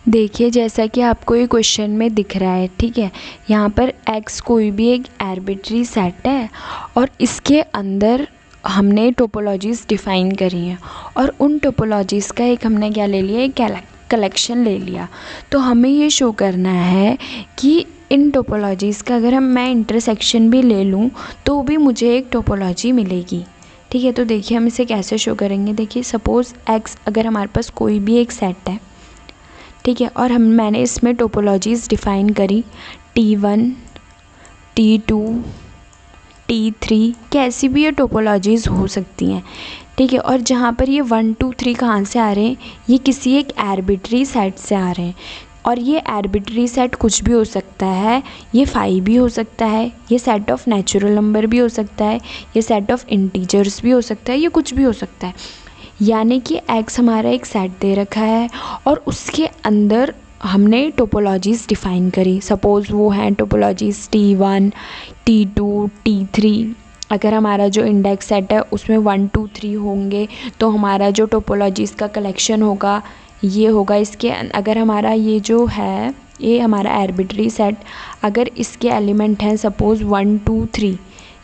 देखिए जैसा कि आपको ये क्वेश्चन में दिख रहा है, ठीक है, यहाँ पर x कोई भी एक आर्बिट्री सेट है और इसके अंदर हमने टोपोलॉजीज़ डिफ़ाइन करी हैं और उन टोपोलॉजीज़ का एक हमने क्या ले लिया, एक कलेक्शन ले लिया। तो हमें ये शो करना है कि इन टोपोलॉजीज़ का अगर मैं इंटरसेक्शन भी ले लूँ तो भी मुझे एक टोपोलॉजी मिलेगी। ठीक है, तो देखिए हम इसे कैसे शो करेंगे। देखिए सपोज़ x अगर हमारे पास कोई भी एक सेट है, ठीक है, और मैंने इसमें टोपोलॉजीज़ डिफ़ाइन करी T1, T2, T3, कैसी भी ये टोपोलॉजीज़ हो सकती हैं, ठीक है। और जहाँ पर ये 1 2 3 कहाँ से आ रहे हैं, ये किसी एक आर्बिट्री सेट से आ रहे हैं और ये आर्बिट्री सेट कुछ भी हो सकता है। ये 5 भी हो सकता है, ये सेट ऑफ नेचुरल नंबर भी हो सकता है, ये सेट ऑफ इंटीजर्स भी हो सकता है, ये कुछ भी हो सकता है। यानी कि x हमारा एक सेट दे रखा है और उसके अंदर हमने टोपोलॉजीज़ डिफ़ाइन करी। सपोज़ वो हैं टोपोलॉजीज़ T1, T2, T3। अगर हमारा जो इंडेक्स सेट है उसमें 1 2 3 होंगे तो हमारा जो टोपोलॉजीज़ का कलेक्शन होगा ये होगा। इसके अगर हमारा ये जो है ये हमारा आर्बिट्री सेट, अगर इसके एलिमेंट हैं सपोज़ 1 2 3,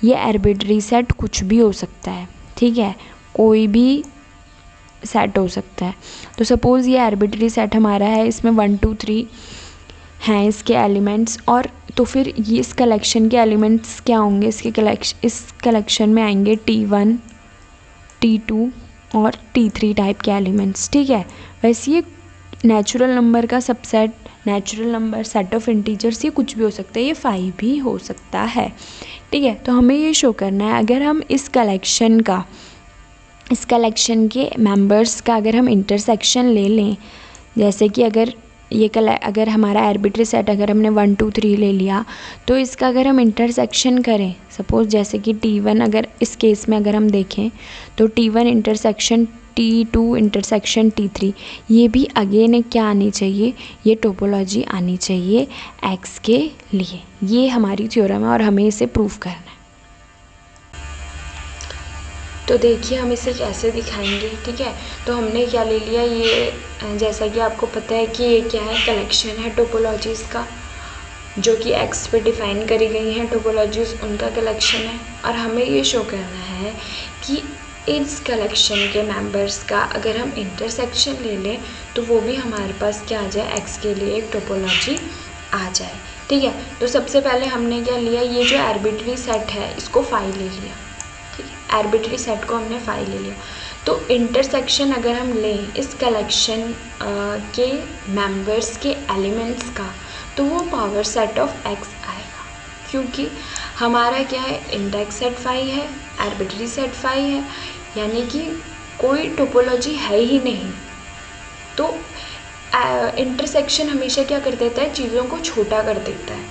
ये आर्बिट्री सेट कुछ भी हो सकता है, ठीक है, कोई भी सेट हो सकता है। तो सपोज़ ये आर्बिट्री सेट हमारा है, इसमें 1 2 3 हैं इसके एलिमेंट्स, और तो फिर ये इस कलेक्शन के एलिमेंट्स क्या होंगे, इस कलेक्शन में आएंगे T1, T2 और T3 टाइप के एलिमेंट्स, ठीक है। वैसे ये नेचुरल नंबर का subset, natural number, set of integers, ये कुछ भी हो सकता है, ये 5 भी हो सकता है, ठीक है। तो हमें ये शो करना है अगर हम इस कलेक्शन के मेंबर्स का अगर हम इंटरसेक्शन ले लें, जैसे कि अगर हमारा आर्बिट्री सेट अगर हमने 1 2 3 ले लिया तो इसका अगर हम इंटरसेक्शन करें, सपोज़ जैसे कि T1, अगर इस केस में अगर हम देखें तो T1 intersection T2 intersection T3, ये भी अगेन क्या आनी चाहिए, ये टोपोलॉजी आनी चाहिए x के लिए। ये हमारी थ्योरम है और हमें इसे प्रूव करना है। तो देखिए हम इसे कैसे दिखाएंगे, ठीक है। तो हमने क्या ले लिया, ये जैसा कि आपको पता है कि ये क्या है, कलेक्शन है टोपोलॉजीज़ का, जो कि x पे डिफ़ाइन करी गई हैं टोपोलॉजीज़, उनका कलेक्शन है। और हमें ये शो करना है कि इस कलेक्शन के मेंबर्स का अगर हम इंटरसेक्शन ले लें तो वो भी हमारे पास क्या आ जाए, x के लिए एक टोपोलॉजी आ जाए, ठीक है। तो सबसे पहले हमने क्या लिया, ये जो आर्बिट्री सेट है इसको 5 ले लिया, आर्बिट्री सेट को हमने 5 ले लिया। तो इंटरसेक्शन अगर हम लें इस कलेक्शन के मेंबर्स के एलिमेंट्स का तो वो पावर सेट ऑफ x आएगा, क्योंकि हमारा क्या है, इंडेक्स सेट 5 है, आर्बिट्री सेट 5 है, यानी कि कोई टोपोलॉजी है ही नहीं। तो इंटरसेक्शन हमेशा क्या कर देता है, चीज़ों को छोटा कर देता है,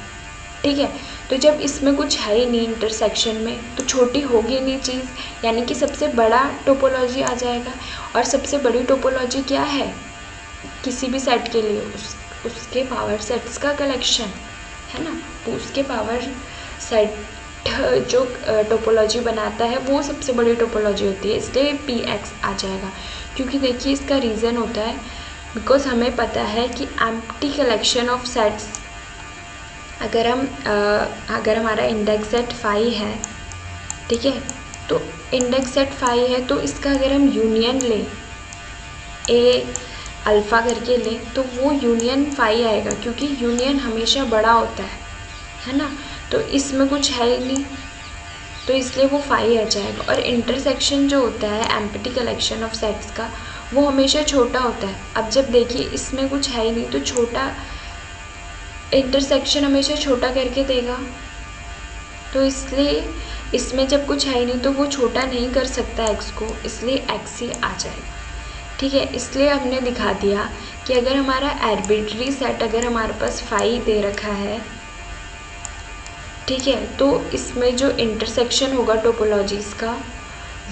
ठीक है। तो जब इसमें कुछ है ही नहीं इंटरसेक्शन में तो छोटी होगी नहीं चीज़, यानी कि सबसे बड़ा टोपोलॉजी आ जाएगा। और सबसे बड़ी टोपोलॉजी क्या है, किसी भी सेट के लिए उसके पावर सेट्स का कलेक्शन है ना, तो उसके पावर सेट जो टोपोलॉजी बनाता है वो सबसे बड़ी टोपोलॉजी होती है, इसलिए Px आ जाएगा। क्योंकि देखिए इसका रीज़न होता है बिकॉज हमें पता है कि एम्प्टी कलेक्शन ऑफ सेट्स, अगर हमारा इंडेक्स सेट 5 है, ठीक है, तो इंडेक्स सेट 5 है तो इसका अगर हम यूनियन लें, ए अल्फ़ा करके लें, तो वो यूनियन 5 आएगा, क्योंकि यूनियन हमेशा बड़ा होता है ना। तो इसमें कुछ है ही नहीं तो इसलिए वो 5 आ जाएगा। और इंटरसेक्शन जो होता है एम्प्टी कलेक्शन ऑफ सेट्स का, वो हमेशा छोटा होता है। अब जब देखिए इसमें कुछ है ही नहीं तो छोटा इंटरसेक्शन हमेशा छोटा करके देगा, तो इसलिए इसमें जब कुछ है ही नहीं तो वो छोटा नहीं कर सकता x को, इसलिए x ही आ जाएगा, ठीक है। इसलिए हमने दिखा दिया कि अगर हमारा आर्बिट्री सेट अगर हमारे पास 5 दे रखा है, ठीक है, तो इसमें जो इंटरसेक्शन होगा टोपोलॉजीज़ का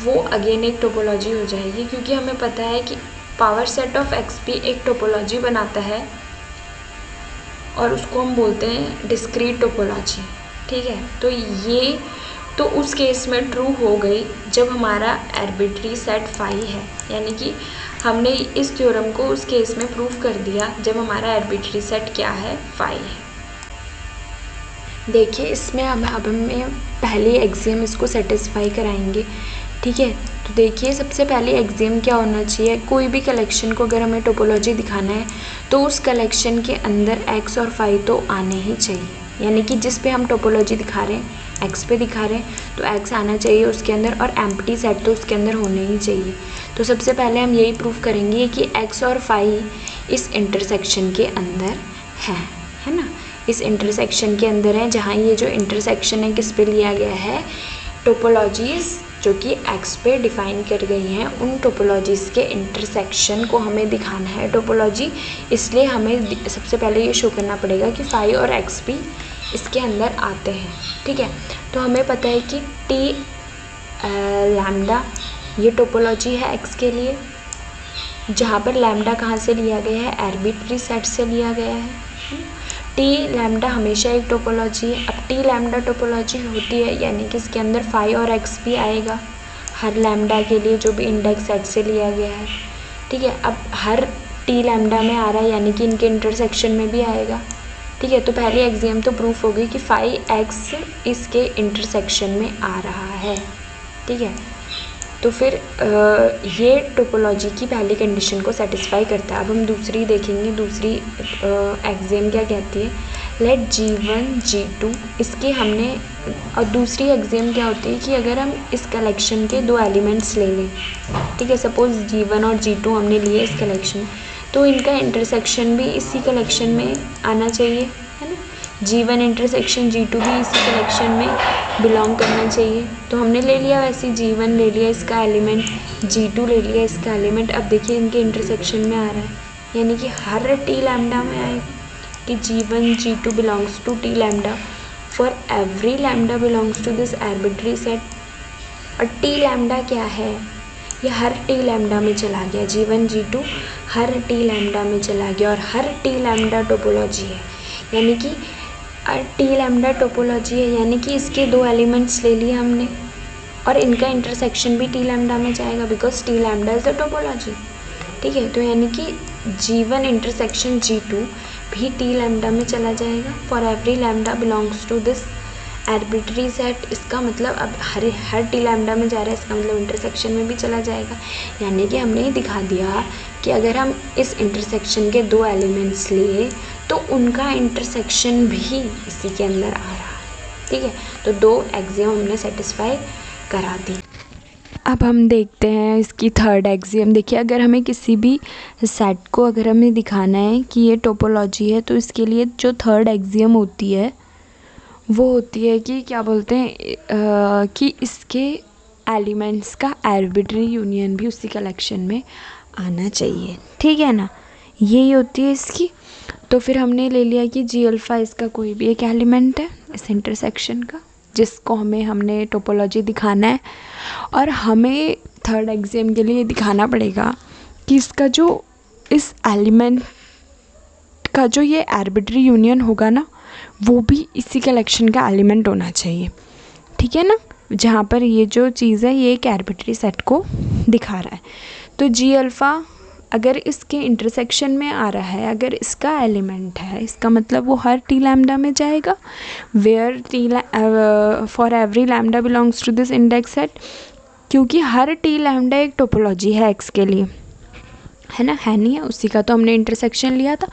वो अगेन एक टोपोलॉजी हो जाएगी, क्योंकि हमें पता है कि पावर सेट ऑफ x भी एक टोपोलॉजी बनाता है और उसको हम बोलते हैं डिस्क्रीट टोपोलॉजी, ठीक है। तो ये तो उस केस में ट्रू हो गई जब हमारा आर्बिट्री सेट 5 है, यानी कि हमने इस थ्योरम को उस केस में प्रूव कर दिया जब हमारा आर्बिट्री सेट क्या है, फाई है। देखिए इसमें अब हमें पहली एक्सियम इसको सेटिस्फाई कराएंगे, ठीक है। तो देखिए सबसे पहले एक्सियम क्या होना चाहिए, कोई भी कलेक्शन को अगर हमें टोपोलॉजी दिखाना है तो उस कलेक्शन के अंदर एक्स और फाई तो आने ही चाहिए, यानी कि जिस पे हम टोपोलॉजी दिखा रहे हैं एक्स पे दिखा रहे हैं तो एक्स आना चाहिए उसके अंदर, और एम्प्टी सेट तो उसके अंदर होने ही चाहिए। तो सबसे पहले हम यही प्रूफ करेंगे कि एक्स और फाई इस इंटरसेक्शन के अंदर है ना, इस इंटरसेक्शन के अंदर है, जहाँ ये जो इंटरसेक्शन है किस पे लिया गया है, टोपोलॉजीज़ जो कि एक्स पे डिफाइन कर गई हैं, उन टोपोलॉजीज़ के इंटरसेक्शन को हमें दिखाना है टोपोलॉजी। इसलिए हमें सबसे पहले ये शो करना पड़ेगा कि फाई और एक्स भी इसके अंदर आते हैं, ठीक है। तो हमें पता है कि टी लैम्डा ये टोपोलॉजी है एक्स के लिए, जहाँ पर लैम्डा कहाँ से लिया गया है, आर्बिट्री सेट से लिया गया है। टी लैम्डा हमेशा एक टोपोलॉजी है। अब टी लैम्डा टोपोलॉजी होती है यानी कि इसके अंदर फाई और एक्स भी आएगा हर लैम्डा के लिए जो भी इंडेक्स सेट से लिया गया है, ठीक है। अब हर टी लैम्डा में आ रहा है यानी कि इनके इंटरसेक्शन में भी आएगा, ठीक है। तो पहली एक्सियम तो प्रूफ हो गई कि फाई एक्स इसके इंटरसेक्शन में आ रहा है, ठीक है। तो फिर ये टोपोलॉजी की पहली कंडीशन को सेटिस्फाई करता है। अब हम दूसरी देखेंगे, दूसरी एक्सियम क्या कहती है, लेट G1 G2 इसकी हमने, और दूसरी एक्सियम क्या होती है कि अगर हम इस कलेक्शन के दो एलिमेंट्स ले लें, ठीक है, सपोज G1 और G2 हमने लिए इस कलेक्शन, तो इनका इंटरसेक्शन भी इसी कलेक्शन में आना चाहिए, है ना। G1 इंटरसेक्शन G2 भी इसी कलेक्शन में बिलोंग करना चाहिए। तो हमने ले लिया वैसे G1 ले लिया इसका एलिमेंट, G2 ले लिया इसका एलिमेंट। अब देखिए इनके इंटरसेक्शन में आ रहा है यानी कि हर टी लैम्डा में आएगा कि G1 G2 belongs to T lambda for every lambda belongs to this arbitrary set. और टी लैम्डा क्या है, ये हर टी लैम्डा में चला गया, G1 G2 हर टी लैम्डा में चला गया और हर टी लैम्डा टोपोलॉजी है, यानी कि टी लैम्डा टोपोलॉजी है, यानी कि इसके दो एलिमेंट्स ले लिए हमने और इनका इंटरसेक्शन भी टी लैम्डा में जाएगा because T lambda is the topology, ठीक है। तो यानी कि G1 इंटरसेक्शन G2 भी टी लैम्डा में चला जाएगा for every lambda belongs to this arbitrary set. इसका मतलब अब हर टी लैम्डा में जा रहा है, इसका मतलब इंटरसेक्शन में भी चला जाएगा, यानी कि हमने दिखा दिया कि अगर हम इस इंटरसेक्शन के दो एलिमेंट्स लिए तो उनका इंटरसेक्शन भी इसी के अंदर आ रहा है, ठीक है। तो दो एक्सियम हमने सेटिस्फाई करा दी। अब हम देखते हैं इसकी थर्ड एक्सियम। देखिए अगर हमें किसी भी सेट को अगर हमें दिखाना है कि ये टोपोलॉजी है तो इसके लिए जो थर्ड एक्सियम होती है वो होती है कि क्या बोलते हैं कि इसके एलिमेंट्स का आर्बिट्री यूनियन भी उसी कलेक्शन में आना चाहिए, ठीक है ना, यही होती है इसकी। तो फिर हमने ले लिया कि G अल्फ़ा इसका कोई भी एक एलिमेंट है इस इंटरसेक्शन का जिसको हमने टोपोलॉजी दिखाना है, और हमें थर्ड एक्सियम के लिए दिखाना पड़ेगा कि इसका जो इस एलिमेंट का जो ये आर्बिट्री यूनियन होगा ना वो भी इसी कलेक्शन का एलिमेंट होना चाहिए, ठीक है ना, जहाँ पर ये जो चीज़ है ये एक आर्बिट्री सेट को दिखा रहा है। तो G अल्फ़ा अगर इसके इंटरसेक्शन में आ रहा है, अगर इसका एलिमेंट है, इसका मतलब वो हर टी लैम्डा में जाएगा where T for every lambda belongs to this index set, क्योंकि हर टी लैम्डा एक टोपोलॉजी है एक्स के लिए, है ना, है नहीं है, उसी का तो हमने इंटरसेक्शन लिया था।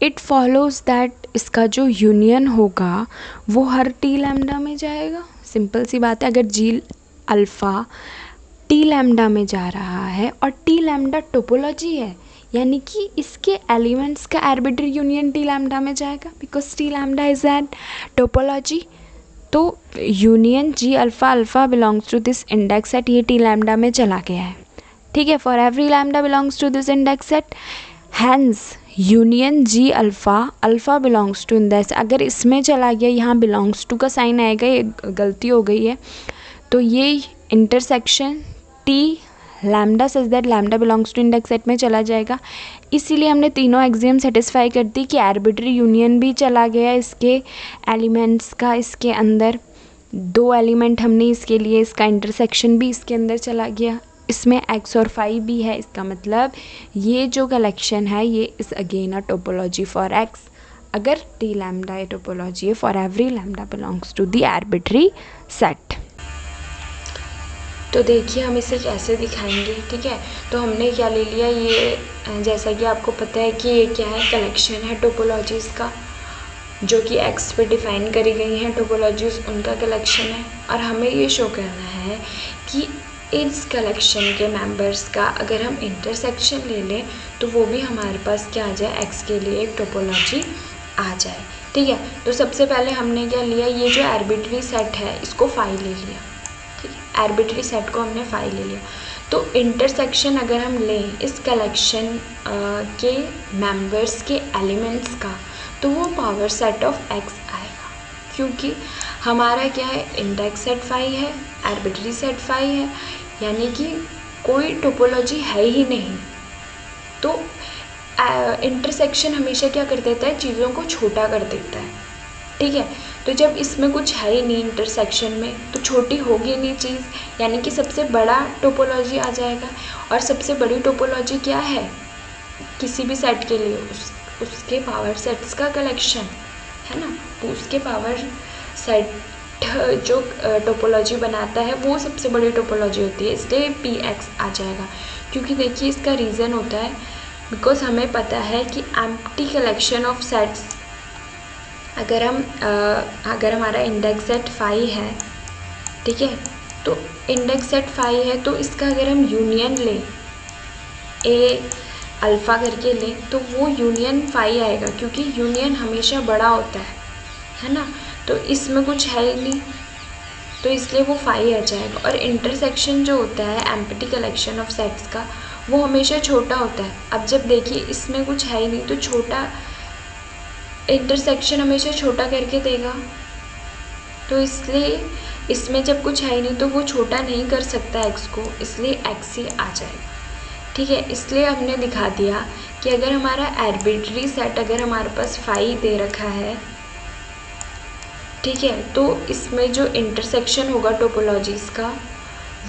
इट फॉलोज़ दैट इसका जो यूनियन होगा वो हर टी लैम्डा में जाएगा, सिंपल सी बात है। अगर G अल्फ़ा टी लैम्डा में जा रहा है और टी लैम्डा टोपोलॉजी है यानी कि इसके एलिमेंट्स का आर्बिट्री यूनियन टी लैम्डा में जाएगा because T lambda is an topology. तो union G alpha alpha belongs to this index set ये टी लैम्डा में चला गया है, ठीक है, for every lambda belongs to this index set, hence union G alpha alpha belongs to index, अगर इसमें चला गया, यहाँ बिलोंग्स टू का साइन आएगा, ये गलती हो गई है, तो ये intersection T lambda such that lambda belongs to index set में चला जाएगा। इसीलिए हमने तीनों एक्सियम सेटिस्फाई कर दी कि आर्बिट्री यूनियन भी चला गया इसके एलिमेंट्स का, इसके अंदर दो एलिमेंट हमने इसके लिए, इसका इंटरसेक्शन भी इसके अंदर चला गया, इसमें x और phi भी है, इसका मतलब ये जो कलेक्शन है ये is again a topology for x। अगर t लैम्डा ए टोपोलॉजी है for every lambda belongs to the arbitrary set. तो देखिए हम इसे कैसे दिखाएंगे, ठीक है। तो हमने क्या ले लिया, ये जैसा कि आपको पता है कि ये क्या है, कलेक्शन है टोपोलॉजीज़ का, जो कि x पे डिफ़ाइन करी गई हैं टोपोलॉजीज़, उनका कलेक्शन है। और हमें ये शो करना है कि इस कलेक्शन के मेंबर्स का अगर हम इंटरसेक्शन ले लें तो वो भी हमारे पास क्या आ जाए, x के लिए एक टोपोलॉजी आ जाए, ठीक है। तो सबसे पहले हमने क्या लिया, ये जो आर्बिट्री सेट है इसको फाई ले लिया, ठीक है। आर्बिट्री सेट को हमने फाई ले लिया। तो इंटरसेक्शन अगर हम लें इस कलेक्शन के मेंबर्स के एलिमेंट्स का, तो वो पावर सेट ऑफ x आएगा, क्योंकि हमारा क्या है, इंडेक्स सेट फाई है, आर्बिट्री सेट फाई है, यानी कि कोई टोपोलॉजी है ही नहीं। तो इंटरसेक्शन हमेशा क्या कर देता है, चीज़ों को छोटा कर देता है, ठीक है। तो जब इसमें कुछ है ही नहीं इंटरसेक्शन में, तो छोटी होगी नहीं चीज़, यानी कि सबसे बड़ा टोपोलॉजी आ जाएगा। और सबसे बड़ी टोपोलॉजी क्या है किसी भी सेट के लिए, उसके पावर सेट्स का कलेक्शन है ना, तो उसके पावर सेट जो टोपोलॉजी बनाता है वो सबसे बड़ी टोपोलॉजी होती है, इसलिए px आ जाएगा। क्योंकि देखिए इसका रीज़न होता है, बिकॉज हमें पता है कि एम्प्टी कलेक्शन ऑफ सेट्स, अगर हमारा इंडेक्स सेट फाई है, ठीक है, तो इंडेक्स सेट फाई है, तो इसका अगर हम यूनियन लें, ए अल्फ़ा करके लें, तो वो यूनियन फाई आएगा, क्योंकि यूनियन हमेशा बड़ा होता है ना। तो इसमें कुछ है ही नहीं, तो इसलिए वो फाई आ जाएगा। और इंटरसेक्शन जो होता है एम्प्टी कलेक्शन ऑफ सेट्स का, वो हमेशा छोटा होता है। अब जब देखिए इसमें कुछ है ही नहीं, तो छोटा इंटरसेक्शन हमेशा छोटा करके देगा, तो इसलिए इसमें जब कुछ है ही नहीं तो वो छोटा नहीं कर सकता x को, इसलिए x ही आ जाएगा, ठीक है। इसलिए हमने दिखा दिया कि अगर हमारा आर्बिट्री सेट, अगर हमारे पास फाई दे रखा है, ठीक है, तो इसमें जो इंटरसेक्शन होगा टोपोलॉजीज़ का,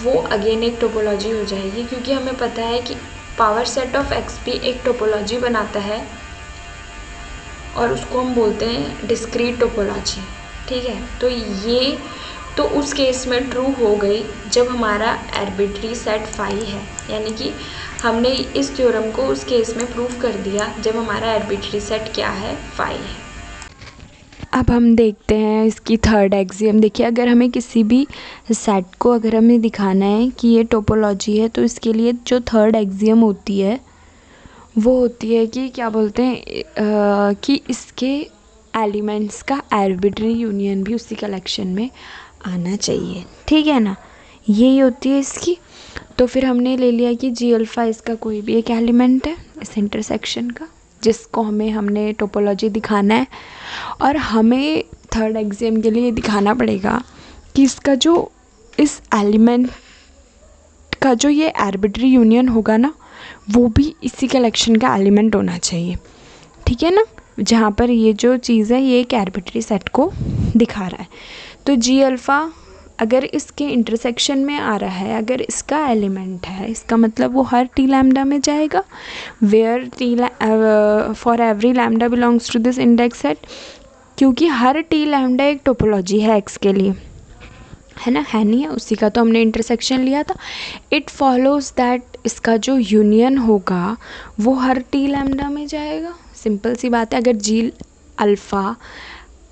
वो अगेन एक टोपोलॉजी हो जाएगी, क्योंकि हमें पता है कि पावर सेट ऑफ x भी एक टोपोलॉजी बनाता है, और उसको हम बोलते हैं डिस्क्रीट टोपोलॉजी, ठीक है। तो ये तो उस केस में ट्रू हो गई जब हमारा आर्बिट्री सेट फाई है, यानी कि हमने इस थ्योरम को उस केस में प्रूव कर दिया जब हमारा आर्बिट्री सेट क्या है, फाई है। अब हम देखते हैं इसकी थर्ड एक्सियम। देखिए अगर हमें किसी भी सेट को अगर हमें दिखाना है कि ये टोपोलॉजी है, तो इसके लिए जो थर्ड एक्सियम होती है वो होती है कि क्या बोलते हैं कि इसके एलिमेंट्स का आर्बिट्री यूनियन भी उसी कलेक्शन में आना चाहिए, ठीक है ना, यही होती है इसकी। तो फिर हमने ले लिया कि जी अल्फ़ा इसका कोई भी एक एलिमेंट है इस इंटरसेक्शन का, जिसको हमने टोपोलॉजी दिखाना है। और हमें थर्ड एक्सियम के लिए दिखाना पड़ेगा कि इसका जो इस एलिमेंट का जो ये आर्बिट्री यूनियन होगा ना, वो भी इसी कलेक्शन का एलिमेंट होना चाहिए, ठीक है ना, जहाँ पर ये जो चीज़ है ये एक आर्बिट्री सेट को दिखा रहा है। तो जी अल्फ़ा अगर इसके इंटरसेक्शन में आ रहा है, अगर इसका एलिमेंट है, इसका मतलब वो हर टी लैम्डा में जाएगा, where T for every lambda belongs to this index set, क्योंकि हर टी लैम्डा एक टोपोलॉजी है एक्स के लिए, है ना, है नहीं है, उसी का तो हमने इंटरसेक्शन लिया था। इट फॉलोज़ दैट इसका जो यूनियन होगा वो हर टी लैम्डा में जाएगा, सिंपल सी बात है। अगर जी अल्फ़ा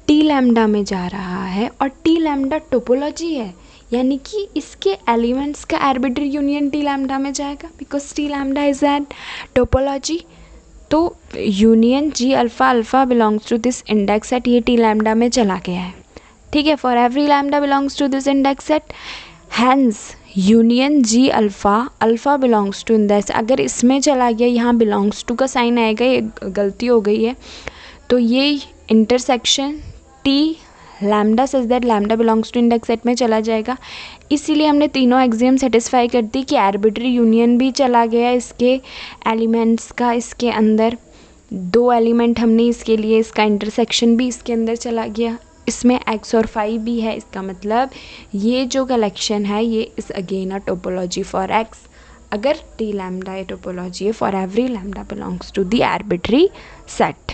टी लैम्डा में जा रहा है और टी लैम्डा टोपोलॉजी है, यानी कि इसके एलिमेंट्स का आर्बिट्री यूनियन टी लैम्डा में जाएगा, because T lambda is an topology. तो union G alpha alpha belongs to this index set, ये टी लैम्डा में चला गया है, ठीक है, for every lambda belongs to this index set, hence union G alpha alpha belongs to index, अगर इसमें चला गया, यहाँ बिलोंग्स टू का साइन आएगा, ये गलती हो गई है, तो ये intersection T lambda such that lambda belongs to index set में चला जाएगा। इसीलिए हमने तीनों एक्सियम सेटिस्फाई कर दी कि आर्बिट्री यूनियन भी चला गया इसके एलिमेंट्स का, इसके अंदर दो एलिमेंट हमने इसके लिए, इसका इंटरसेक्शन भी इसके अंदर चला गया, इसमें x और phi भी है, इसका मतलब ये जो कलेक्शन है ये is again a topology for x। अगर टी लैम्डा टोपोलॉजी है for every lambda belongs to the arbitrary set.